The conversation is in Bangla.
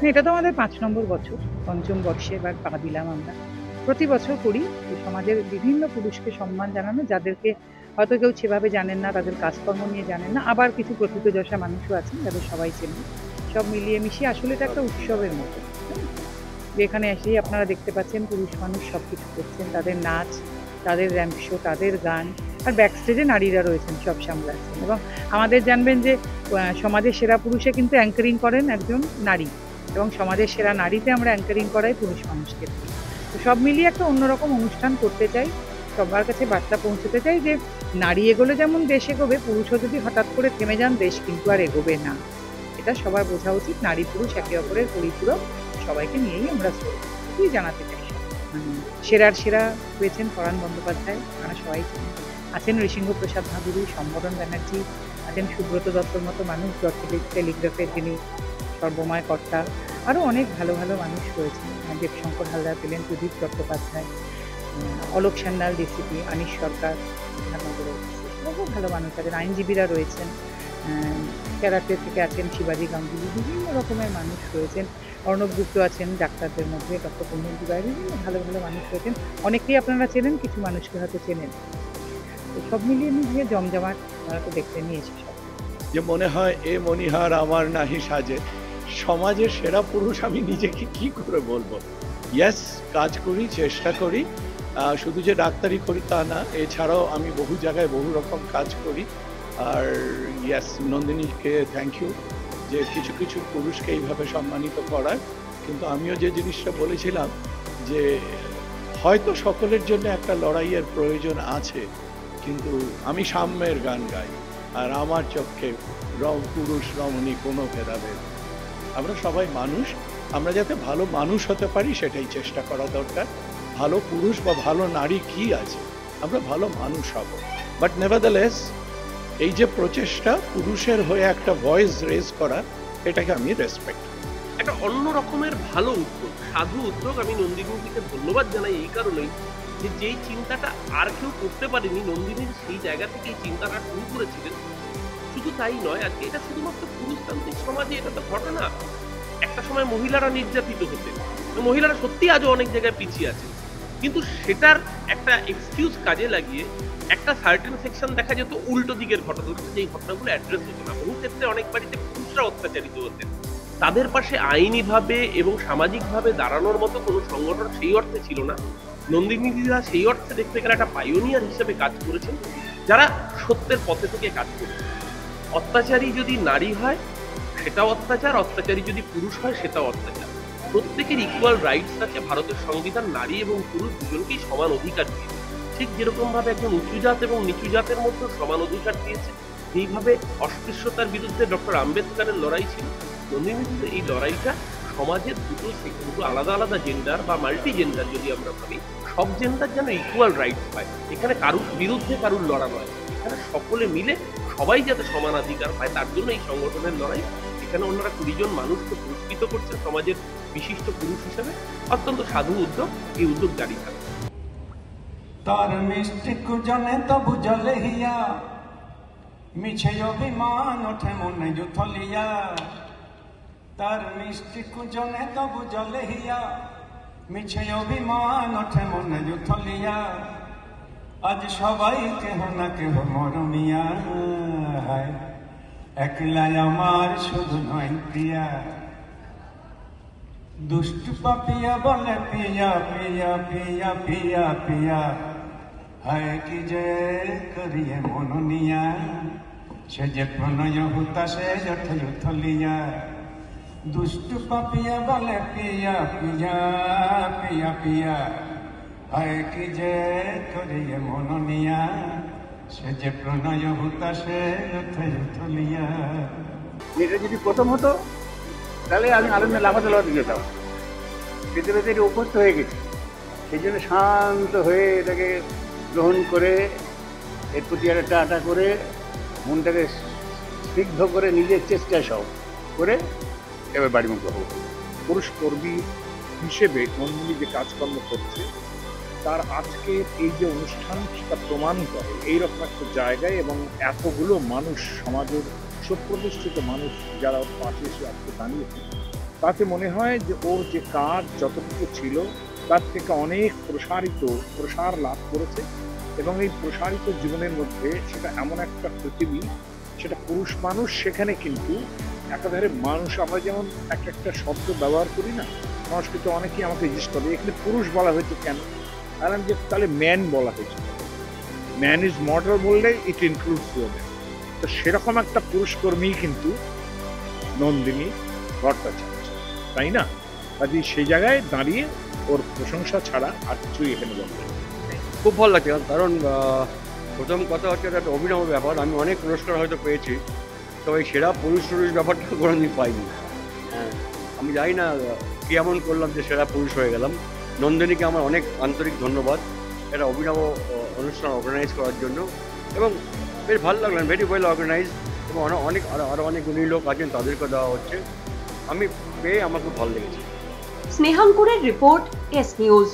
এটা তো আমাদের ৫ নম্বর বছর, পঞ্চম বর্ষে এবার পা দিলাম আমরা। প্রতি বছর করি যে সমাজের বিভিন্ন পুরুষকে সম্মান জানানো, যাদেরকে হয়তো কেউ সেভাবে জানেন না, তাদের কাজকর্ম নিয়ে জানেন না, আবার কিছু প্রথিতযশা মানুষও আছেন যাদের সবাই চেনেন। সব মিলিয়ে মিশিয়ে আসলে এটা একটা উৎসবের মতো। যেখানে এসেই আপনারা দেখতে পাচ্ছেন পুরুষ মানুষ সবকিছু করছেন, তাদের নাচ, তাদের র্যাম্প শো, তাদের গান, আর ব্যাক স্টেজে নারীরা রয়েছেন, সব সামলাচ্ছেন। এবং আমাদের জানবেন যে সমাজের সেরা পুরুষে কিন্তু অ্যাঙ্কারিং করেন একজন নারী, এবং সমাজের সেরা নারীতে আমরা অ্যাঙ্কারিং করাই পুরুষ মানুষকে। তো সব মিলিয়ে একটা অন্যরকম অনুষ্ঠান করতে চাই, সবার কাছে বার্তা পৌঁছতে চাই যে নারী এগোলে যেমন দেশ এগোবে, পুরুষও যদি হঠাৎ করে থেমে যান দেশ কিন্তু আর এগোবে না। এটা সবার বোঝা উচিত। নারী পুরুষ একে অপরের পরিপূরক, সবাইকে নিয়েই আমরা চলবো, এটাই জানাতে চাই। সেরার সেরা হয়েছেন পরাণ বন্দ্যোপাধ্যায়, আপনারা সবাই জানেন। আছেন নৃসিংহ প্রসাদ ভাদুরী, সম্বরণ ব্যানার্জি, আছেন সুব্রত দত্তর মতো মানুষ, টেলিগ্রাফের যিনি সর্বময় কর্তা। আরও অনেক ভালো ভালো মানুষ রয়েছেন, দেবশঙ্কর হালদার পেলেন, প্রদীপ চট্টোপাধ্যায়, অলোক সান্যাল ডিসিপি, আনিস সরকার বিধাননগরের, বহু ভালো মানুষ আছেন। আইনজীবীরা রয়েছেন, ক্যারাটে থেকে আছেন শিবাজি গাঙ্গুলি, বিভিন্ন রকমের মানুষ রয়েছেন। অর্ণব গুপ্ত আছেন ডাক্তারদের মধ্যে, ডক্টর কুণ্ডল রায়, বিভিন্ন ভালো ভালো মানুষ রয়েছেন। অনেকেই আপনারা চেনেন, কিছু মানুষকে হয়তো চেনেন। তো সব মিলিয়ে মিলিয়ে জমজমাট আপনারা তো দেখতে নিয়েছে সব। যে মনে হয় এ মনিহার আমার নাহি সাজে, সমাজের সেরা পুরুষ আমি নিজেকে কি করে বলবো। ইয়েস, কাজ করি, চেষ্টা করি, শুধু যে ডাক্তারি করি তা না, এছাড়াও আমি বহু জায়গায় বহু রকম কাজ করি। আর ইয়েস, নন্দিনীকে থ্যাংক ইউ যে কিছু কিছু পুরুষকে এইভাবে সম্মানিত করার। কিন্তু আমিও যে জিনিসটা বলেছিলাম যে হয়তো সকলের জন্য একটা লড়াইয়ের প্রয়োজন আছে, কিন্তু আমি সাম্যের গান গাই, আর আমার চোখে পুরুষ রমণী কোনো ভেদাভেদ। আমরা সবাই মানুষ, আমরা যাতে ভালো মানুষ হতে পারি সেটাই চেষ্টা করা দরকার। ভালো পুরুষ বা ভালো নারী কি আছে, আমরা ভালো মানুষ হব। বাট নেভারদালেস এই যে প্রচেষ্টা পুরুষের হয়ে একটা ভয়েস রেজ করা, এটাকে আমি রেসপেক্ট করি। একটা অন্য রকমের ভালো উদ্যোগ, সাধু উদ্যোগ। আমি নন্দিনীকে ধন্যবাদ জানাই এই কারণেই যে যেই চিন্তাটা আর কেউ করতে পারেনি, নন্দিনীর সেই জায়গা থেকে এই চিন্তাটা শুরু করেছিলেন। শুধু তাই নয়, আজকে এটা শুধুমাত্র পুরুষতান্ত্রিক সমাজে এটা তো ঘটনা। একটা সময় মহিলারা নির্যাতিত হতেন, মহিলারা সত্যি আজও অনেক জায়গায় পিছিয়ে আছে, কিন্তু সেটার একটা এক্সকিউজ কাজে লাগিয়ে একটা সার্টেন সেকশন দেখা যেত উল্টো দিকের ঘটনা, যেই ঘটনাগুলো অ্যাড্রেস হতো না। বহু ক্ষেত্রে অনেক বাড়িতে পুরুষরা অত্যাচারিত হতেন, তাদের পাশে আইনিভাবে এবং সামাজিকভাবে দাঁড়ানোর মতো কোনো সংগঠন সেই অর্থে ছিল না। নন্দিনীরা সেই অর্থে দেখতে গেলে একটা পাইওনিয়ার হিসেবে কাজ করেছেন, যারা সত্যের পথে থেকে কাজ করেছেন। অত্যাচারী যদি নারী হয় সেটাও অত্যাচার, অত্যাচারী যদি পুরুষ হয় সেটাও অত্যাচার। প্রত্যেকের ইকুয়াল রাইটস আছে। ভারতের সংবিধান নারী এবং পুরুষ দুজনকেই সমান অধিকার দিয়েছে। ঠিক যেরকম ভাবে একজন উঁচু জাত এবং নিচু জাতের মধ্যে সমান অধিকার দিয়েছে, এইভাবে অস্পৃশ্যতার বিরুদ্ধে ডক্টর আম্বেদকরের লড়াই ছিল। নন্দিনীর এই লড়াইটা সমাজের দুটো আলাদা আলাদা জেন্ডার বা মাল্টি জেন্ডার যদি আমরা ভাবি, সব জেন্ডার যেন ইকুয়াল রাইটস পায়। এখানে কারুর বিরুদ্ধে কারুর লড়া নয়, এখানে সকলে মিলে সবাই যাতে সমান অধিকার পায় তার জন্য এই সংগঠনের লড়াই। এখানে ওনারা 20 জন মানুষকে পুরস্কৃত করছেন সমাজের বিশিষ্ট পুরুষ হিসেবে। অত্যন্ত সাধু উদ্যোগ, এই উদ্যোগ জারি থাকবে। তার মিষ্টি কুজনে তবু জলে হিয়া, মিছে অভিমান ওঠে মনে জুথলিয়া। তার মিষ্টি কুজনে তবু জলে হিয়া, মিছে অভিমান ওঠে মনে জুথলিয়া। আজ সবাই কেহ না কেহ মরমিয়া, একলা আমার শুধু নয় প্রিয়া। দুষ্টু পাপিয়া বলে পিয়া পিয়া পিয়া পিয়া পিয়া, হায় কি যে করিয়ে মননিয়া। সে যে প্রণয় হুতাশে জঠে উথলিয়া। দুষ্টু পাপিয়া বলে পিয়া পিয়া পিয়া পিয়া, হায় কি যে করিয়ে মননিয়া। সে যে প্রণয় হুতাশে জঠে উথলিয়া। এটা যদি প্রথম হতো তাহলে আমি আনন্দে লাফাতে লাফাতে যেতাম। পেতে পেতে এটা অভ্যস্ত হয়ে গেছি, সেই জন্য শান্ত হয়ে এটাকে গ্রহণ করে এর প্রতি একটা টাটা করে মনটাকে স্নিগ্ধ করে নিজের চেষ্টায় সব করে এবার বাড়িমুখ হবো। পুরুষ কর্মী হিসেবে নন্দিনী যে কাজকর্ম করছে তার আজকে এই যে অনুষ্ঠান সেটা প্রমাণ করে এইরকম একটা জায়গায়, এবং এতগুলো মানুষ, সমাজের সুপ্রতিষ্ঠিত মানুষ যারা পাশে এসে আজকে দাঁড়িয়েছে, তাতে মনে হয় যে ওর যে কাজ যতটুকু ছিল তার থেকে অনেক প্রসার লাভ করেছে, এবং এই প্রসারিত জীবনের মধ্যে সেটা এমন একটা পৃথিবী, সেটা পুরুষ মানুষ সেখানে কিন্তু একাধারে মানুষ। আমরা যেমন একটা শব্দ ব্যবহার করি না সংস্কৃত, অনেকেই আমাকে জিজ্ঞেস করে এখানে পুরুষ বলা হয়েছে কেন, কারণ যে তাহলে ম্যান বলা হয়েছে, ম্যান ইজ মর্টাল বললে ইট ইনক্লুডস ওমেন। তো সেরকম একটা পুরুষ কর্মী কিন্তু নন্দিনী ভট্টাচার্য, তাই না? কাজে সেই জায়গায় দাঁড়িয়ে ওর প্রশংসা ছাড়া আর কিছুই এখানে বলতে নেই। খুব ভালো লাগছে, কারণ প্রথম কথা হচ্ছে এটা একটা অভিনব ব্যাপার। আমি অনেক পুরস্কার হয়তো পেয়েছি, তো এই সেরা পুরুষ ব্যাপারটা কোনোদিন পাইনি। হ্যাঁ, আমি জানি না কি এমন করলাম যে সেরা পুরুষ হয়ে গেলাম। নন্দিনীকে আমার অনেক আন্তরিক ধন্যবাদ এটা অভিনব অনুষ্ঠান অর্গানাইজ করার জন্য, এবং বেশ ভালো লাগলেন, ভেরি ওয়েল অর্গানাইজ, এবং আরও অনেক গুণী লোক আছেন তাদেরকে দেওয়া হচ্ছে। আমি পেয়ে আমার খুব ভালো লেগেছে। স্নেহাঙ্কুরের রিপোর্ট, এস নিউজ।